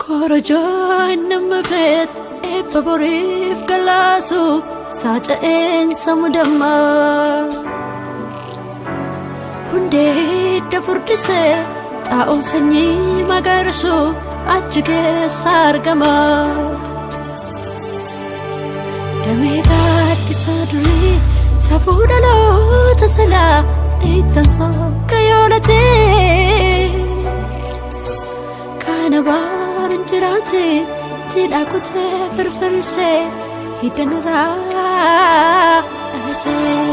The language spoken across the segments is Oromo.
Korojoon nama fet eebba boriif galaasu saaca'een samudamma hundee dafurdisee xaa'uun sanyii magariisu achi keessa argama damee gaaddisaa durii safuu dhaloota silaa dhiittan sookka yoolatee kana Jirate jidha kutee firfirsee hidhanirraa dhalatee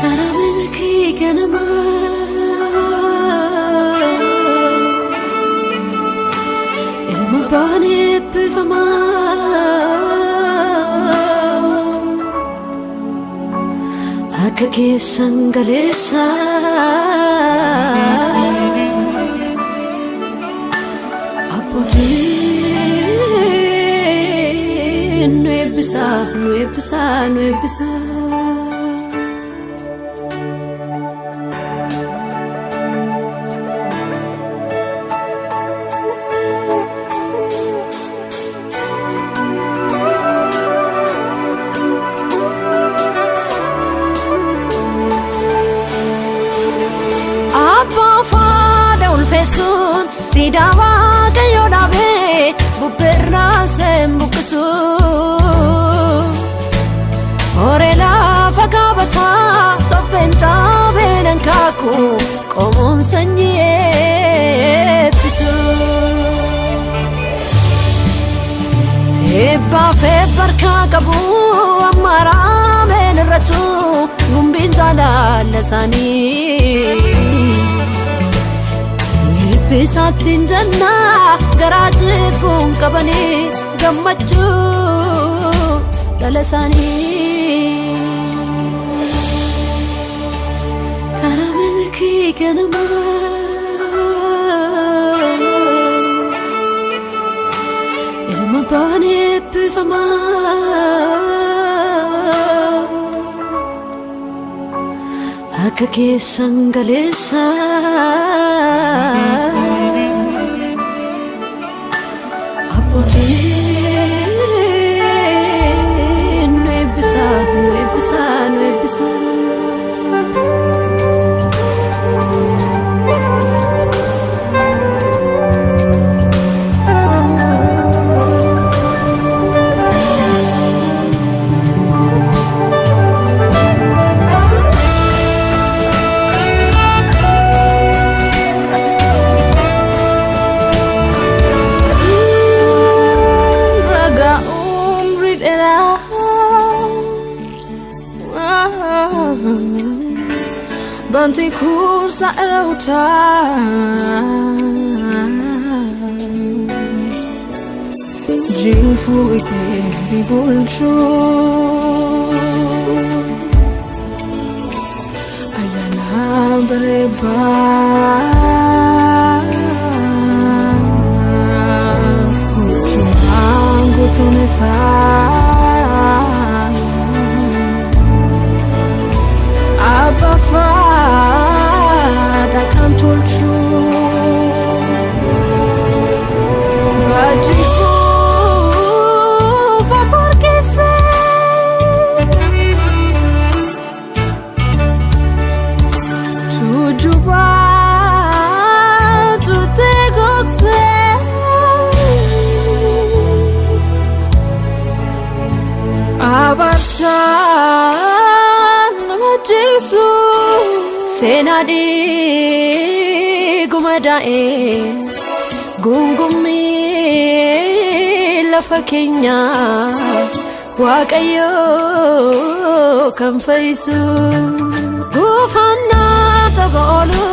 karaa milkii ganamaa ilma baanee eebbifamaa akka keessan galeessaa Nuebisa Abba fada ulfesun sidawa kayo dabe buberna sembukesu Orela fakabata topenta benankaku komon sanyie pisu Eba fe barka kabu amara menratu gumbinjala lasani Bisatin janna garajibun kabani gammachu dalasani karamilki ganama ilma bani bifama akka keessan galeessa Nuebisa Banti kursa elauta Jinfu ite ribulchu Ayana bereba Kucungangu tuneta Abafada cantolchu Bajiku fa porque sei Tu juba tu te gokse Abarsa Jesus senadi gumadae gungumi lafakenya waqayo kanfaisu gufana tabolu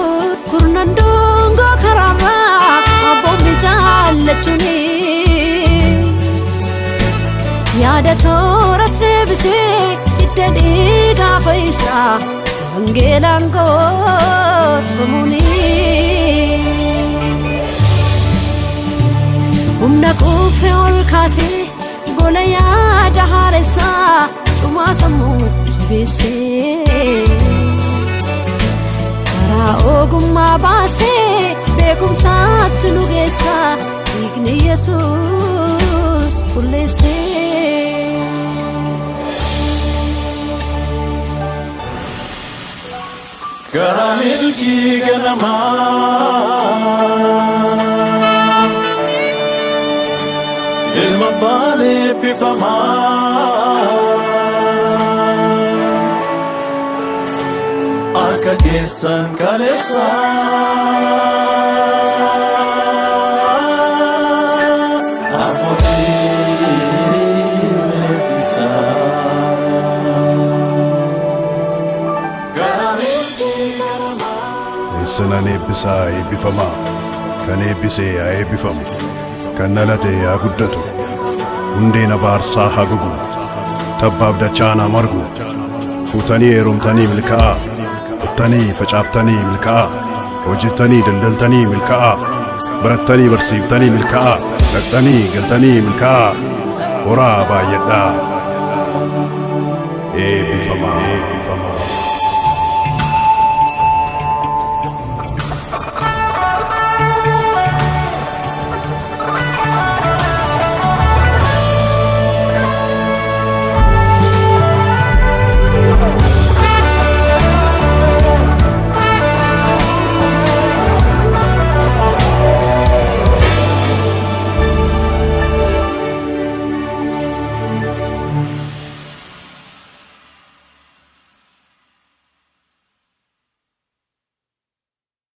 kurnandongo karama abombi jallachuni yada toorate bisee hidda dhiigaa fayyisaa wangeelaan gorfamuni humna quufee ol kaasee gola yaada haaressaa cumaa sammuu jabeessee karaa ogummaa baasee beekumsaatti nu geessaa dhiigni Yesuus qulleessee. Gara milkii ganamaa ilma baalee eebbifamaa akka keessan kaleessaa Sanan eebbisaa eebbifamaa kan eebbisee haa eebbifamu kan dhalatee haa guddatu hundeen abaarsaa haa gogu tabbaaf dachaan haa margu fuutanii heerumtanii milkaa'aa qottanii facaaftanii milkaa'aa hojjettanii daldaltanii milkaa'aa barattanii barsiiftanii milkaa'aa dhaqxanii galtanii milkaa'aa horaa baay'adhaa eebbifamaa.